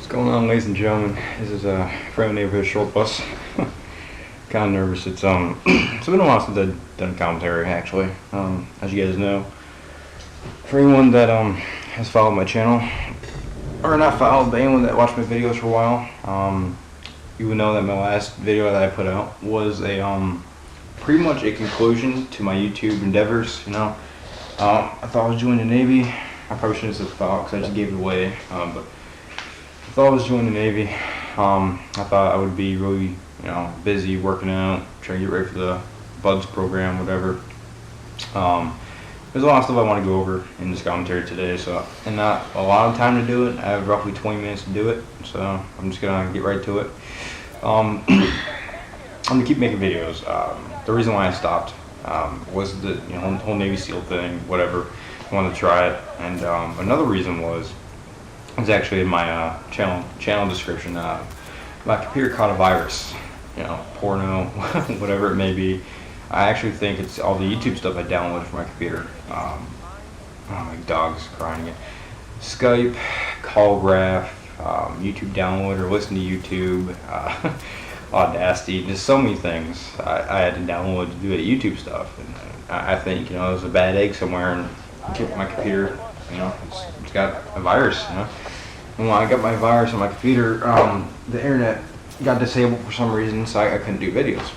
What's going on, ladies and gentlemen? This is a friendly neighborhood short bus. Kind of nervous. It's it's been a while since I've done commentary, actually. As you guys know, for anyone that has followed my channel, or not followed, but anyone that watched my videos for a while, you would know that my last video that I put out was a pretty much a conclusion to my YouTube endeavors. I thought I was joining the Navy. I probably shouldn't have said thought because I just gave it away, but I thought I was joining the Navy. I thought I would be really, busy working out, trying to get ready for the BUDS program, whatever. There's a lot of stuff I want to go over in this commentary today, and not a lot of time to do it. I have roughly 20 minutes to do it, so I'm just gonna get right to it. I'm gonna keep making videos. The reason why I stopped was the whole Navy SEAL thing, whatever. I wanted to try it, and another reason was actually in my channel description. My computer caught a virus, porno, whatever it may be. I actually think it's all the YouTube stuff I downloaded from my computer. My dog's crying again. Skype, CallGraph, YouTube downloader, listen to YouTube, Audacity, just so many things I had to download to do the YouTube stuff. And I think there's a bad egg somewhere and my computer, it's got a virus. And when I got my virus on my computer, the internet got disabled for some reason, so I couldn't do videos.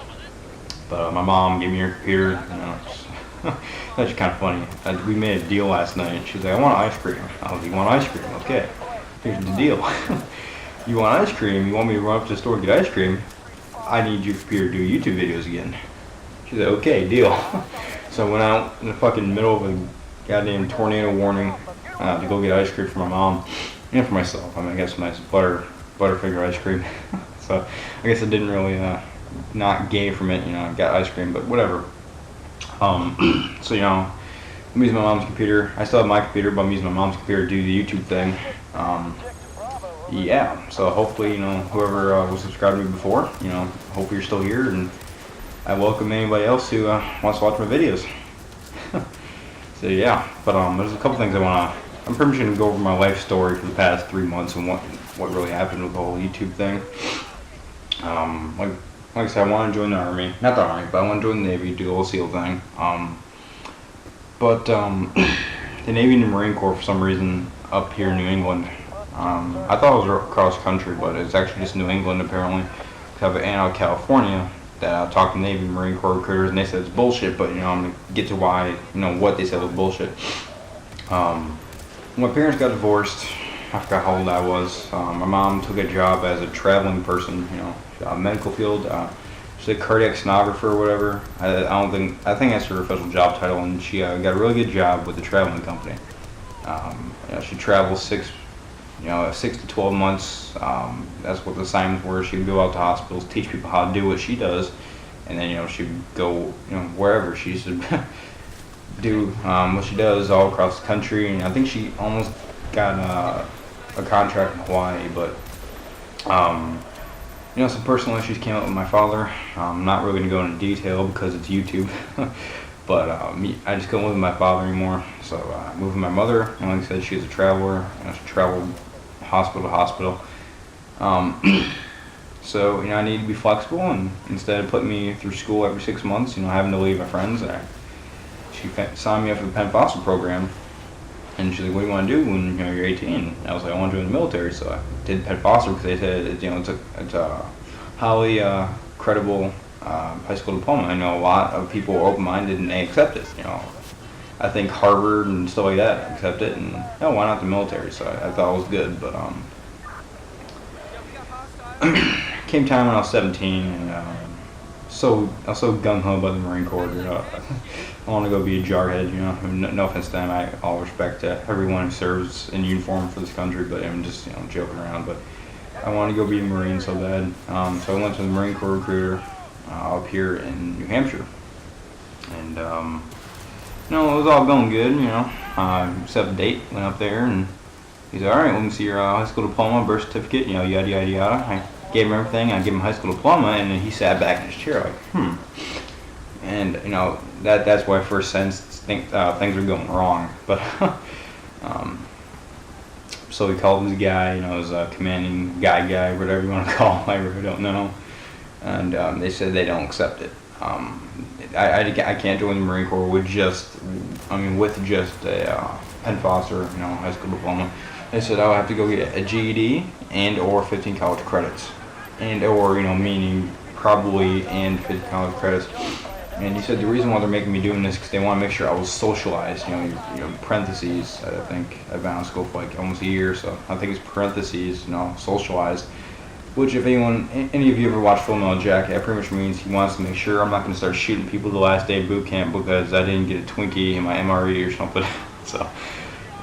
But my mom gave me her computer. It's actually kind of funny. We made a deal last night. She's like, "I want ice cream." I was like, "You want ice cream? Okay. Here's the deal. You want ice cream? You want me to run up to the store and get ice cream? I need your computer to do YouTube videos again." She's like, "Okay, deal." So I went out in the fucking middle of a goddamn tornado warning to go get ice cream for my mom and for myself. I got some nice Butterfinger ice cream. So I guess I didn't really not gain from it. I got ice cream, but whatever. So I'm using my mom's computer. I still have my computer, but I'm using my mom's computer to do the YouTube thing. Yeah. So hopefully, whoever was subscribed to me before, hopefully you're still here, and I welcome anybody else who wants to watch my videos. So yeah, but there's a couple things I'm pretty much going to go over my life story for the past 3 months and what really happened with the whole YouTube thing. Like I said, I want to join the Army. Not the Army, but I want to join the Navy, do the whole SEAL thing. But the Navy and the Marine Corps, for some reason, up here in New England, I thought it was across country, but it's actually just New England, apparently. I have an aunt out of California that I talked to Navy and Marine Corps recruiters, and they said it's bullshit, but I'm going to get to why, what they said was bullshit. My parents got divorced. I forgot how old I was. My mom took a job as a traveling person, medical field. She's a cardiac sonographer or whatever. I think that's her official job title, and she got a really good job with the traveling company. She traveled 6 to 12 months. That's what the assignments were. She would go out to hospitals, teach people how to do what she does, and then she would go wherever she used to do what she does all across the country. And I think she almost got a contract in Hawaii, but some personal issues came up with my father. I'm not really going to go into detail because it's YouTube. But I just couldn't live with my father anymore, so I moved with my mother. And like I said, she was a traveler. She traveled hospital to hospital. So I needed to be flexible, and instead of putting me through school every 6 months, having to leave my friends, she signed me up for the Penn Foster program. And she's like, "What do you want to do when you're 18?" I was like, "I want to join the military." So I did Penn Foster because they said it's a highly credible high school diploma. I know a lot of people are open-minded and they accept it. I think Harvard and stuff like that accept it, and why not the military? So I thought it was good, but came time when I was 17, and I was so gung-ho about the Marine Corps. I want to go be a jarhead. No offense to them. All respect to everyone who serves in uniform for this country, but I'm just joking around. But I want to go be a Marine so bad. So I went to the Marine Corps recruiter up here in New Hampshire, and it was all going good. Set a date, went up there, and he's like, "All right, let me see your high school diploma, birth certificate, yada yada yada." I gave him everything. I gave him a high school diploma, and then he sat back in his chair like, And that's why I first sensed things are going wrong. But So we called this guy, his commanding guy, whatever you want to call him. I really don't know. And they said they don't accept it. I can't join the Marine Corps with just a Penn Foster, high school diploma. They said I'll have to go get a GED and or 15 college credits, and or meaning probably and 15 college credits. And he said the reason why they're making me doing this because they want to make sure I was socialized. Parentheses. I think I've been out of school for like almost a year, so I think it's parentheses. Socialized. Which, if any of you ever watched Full Metal Jacket, that pretty much means he wants to make sure I'm not going to start shooting people the last day of boot camp because I didn't get a Twinkie in my MRE or something. So,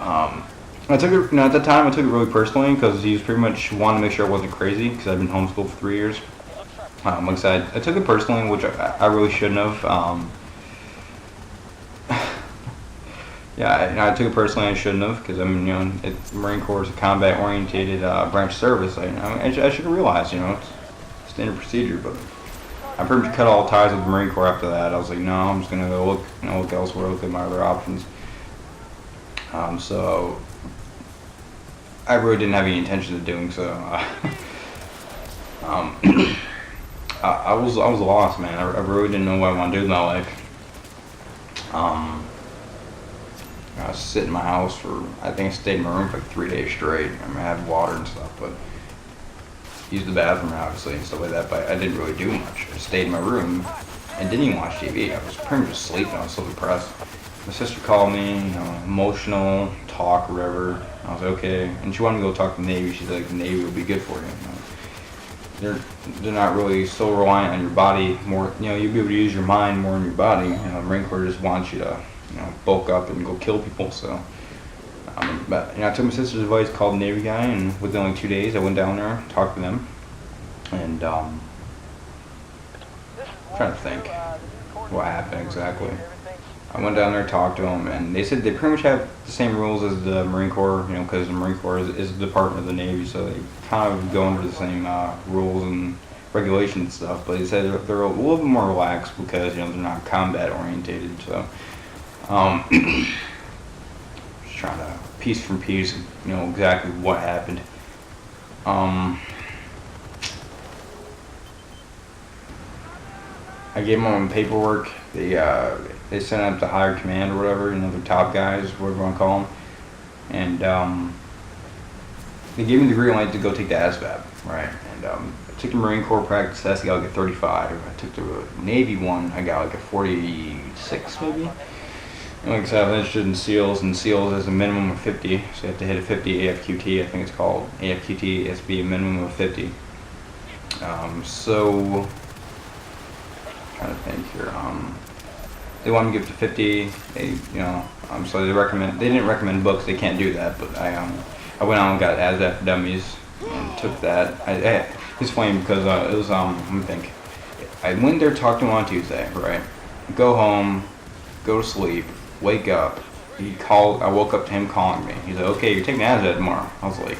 I took it. At the time, I took it really personally because he was pretty much wanting to make sure I wasn't crazy because I've been homeschooled for 3 years. Like I said, I took it personally, which I really shouldn't have. Yeah, I took it personally. I shouldn't have, because Marine Corps is a combat-oriented branch of service. I should have realized, it's standard procedure. But I pretty much cut all ties with the Marine Corps after that. I was like, no, I'm just gonna go look elsewhere, look at my other options. So I really didn't have any intention of doing so. I was lost, man. I really didn't know what I wanted to do in my life. I was sitting in my house I think I stayed in my room for like 3 days straight. I had water and stuff, but used the bathroom obviously and stuff like that, but I didn't really do much. I stayed in my room and didn't even watch TV. I was pretty much just sleeping. I was so depressed. My sister called me, emotional, talk, or whatever. I was like, okay. And she wanted me to go talk to the Navy. She's like, the Navy will be good for you. They're not really so reliant on your body more. You'll be able to use your mind more than your body. The Marine Corps just wants you to bulk up and go kill people. So, but I took my sister's advice, called the Navy guy, and within only 2 days, I went down there, talked to them, and trying to think what happened exactly. I went down there, talked to them, and they said they pretty much have the same rules as the Marine Corps, because the Marine Corps is the Department of the Navy, so they kind of go under the same rules and regulations and stuff. But they said they're a little bit more relaxed because they're not combat orientated. So, just trying to piece from piece, exactly what happened. I gave them all my paperwork. They sent it up to higher command or whatever, the top guys, whatever you want to call them, and they gave me the green light to go take the ASVAB, right? And I took the Marine Corps practice test, I got like a 35. I took the Navy one, I got like a 46 maybe. And like I said, I'm interested in SEALs, and SEALs is a minimum of 50, so you have to hit a 50 AFQT, I think it's called. AFQT has to be a minimum of 50. So, trying to think here. They wanted to give it to 50. So they didn't recommend books. They can't do that. But I went out and got ASVAB for Dummies and took that. It's funny because it was let me think. I went there, talked to him on Tuesday, right? Go home, go to sleep, wake up. I woke up to him calling me. He's like, "Okay, you're taking ASVAB tomorrow." I was like,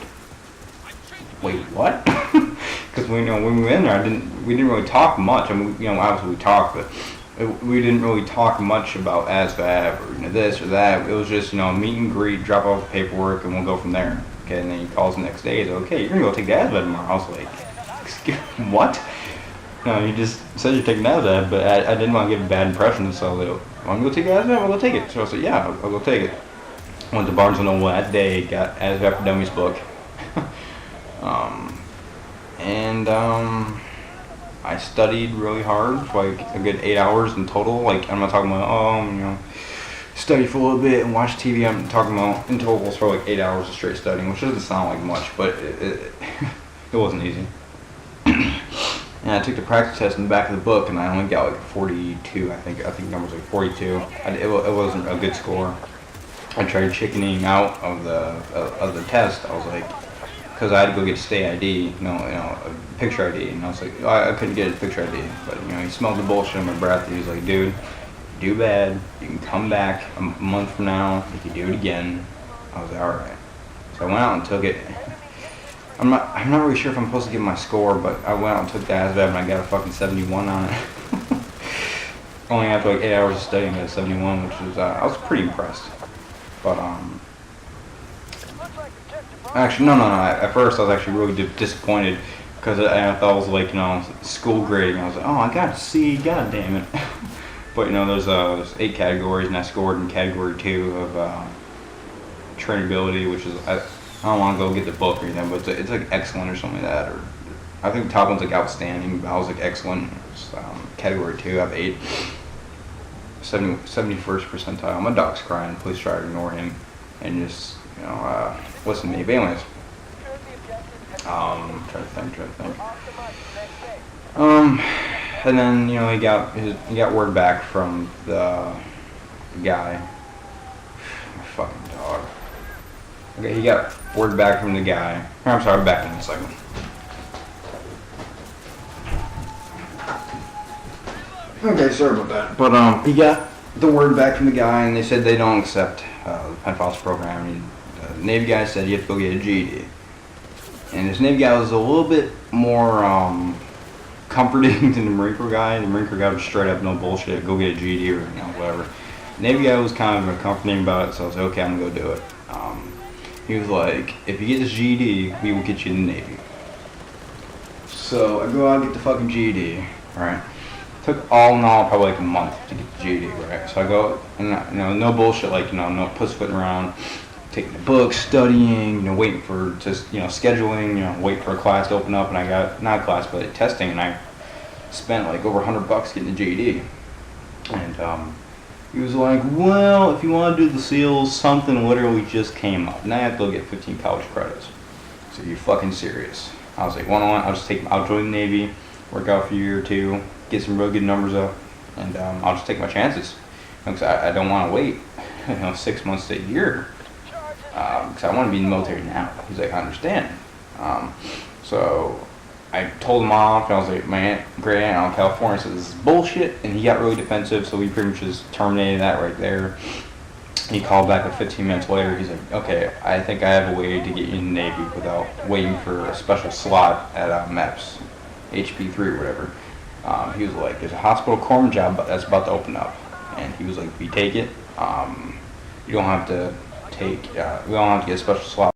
"Wait, what?" Because when we were in there, we didn't really talk much. Obviously we talked, but we didn't really talk much about ASVAB or this or that. It was just meet and greet, drop off the paperwork, and we'll go from there. Okay, and then he calls the next day. He's like, "Okay, you're gonna go take the ASVAB tomorrow." I was like, "Excuse me, what?" No, you just said you're taking ASVAB, but I didn't want to give a bad impression, so I was like, "Want to go take ASVAB? I'll go take it." So I said, "Yeah, I'll go take it." Went to Barnes & Noble that day, got ASVAB for Dummies book. I studied really hard for like a good 8 hours in total. Like, I'm not talking about, study for a little bit and watch TV. I'm talking about in total for like 8 hours of straight studying, which doesn't sound like much, but it wasn't easy. And I took the practice test in the back of the book, and I only got like 42. I think the number was like 42. It wasn't a good score. I tried chickening out of the test. I was like, because I had to go get state ID, a picture ID, and I was like, I couldn't get a picture ID, but he smelled the bullshit in my breath. He was like, "Dude, do bad. You can come back a month from now. You can do it again." I was like, "All right." So I went out and took it. I'm not really sure if I'm supposed to give my score, but I went out and took the ASVAB and I got a fucking 71 on it. Only after like 8 hours of studying, I got a 71, which was I was pretty impressed. But Actually, no. At first, I was actually really disappointed because I thought it was like, school grading. I was like, oh, I got C, god damn it. But there's 8 categories, and I scored in category 2 of trainability, which is I don't want to go get the book or anything, but it's like excellent or something like that. Or I think the top one's like outstanding, but I was like excellent. It's, category 2, I have 8. 71st percentile. My dog's crying. Please try to ignore him and just listen to me. But anyways, try to think. And then he got word back from the guy. My fucking dog. Okay, he got word back from the guy. I'm sorry, I'll be back in a second. Okay, sorry about that. But he got the word back from the guy, and they said they don't accept the pen files program. The Navy guy said you have to go get a GED. And this Navy guy was a little bit more comforting than the Marine Corps guy. The Marine Corps guy was straight up, no bullshit, go get a GED or whatever. The Navy guy was kind of comforting about it, so I was like, okay, I'm gonna go do it. He was like, if you get this GED, we will get you in the Navy. So I go out and get the fucking GED, right? Took all in all probably like a month to get the GED, right? So I go, and no bullshit, like no pussyfooting around, taking the books, studying, waiting for just scheduling, waiting for a class to open up, and I got not a class but testing, and I spent like over $100 getting the GED, and he was like, well, if you want to do the SEALs, something literally just came up, and I have to go get 15 college credits. So you fucking serious? I was like, I'll join the Navy, work out for a year or 2. Get some real good numbers up, and I'll just take my chances. Because I don't want to wait 6 months to a year, because I want to be in the military now. He's like, I understand. So I told him off, and I was like, my great aunt out in California said this is bullshit, and he got really defensive, so we pretty much just terminated that right there. He called back like 15 minutes later. He's like, okay, I think I have a way to get you in the Navy without waiting for a special slot at MEPS, HP3 or whatever. He was like, there's a hospital corpsman job that's about to open up, and he was like, if you take it, you don't have to we don't have to get a special slot.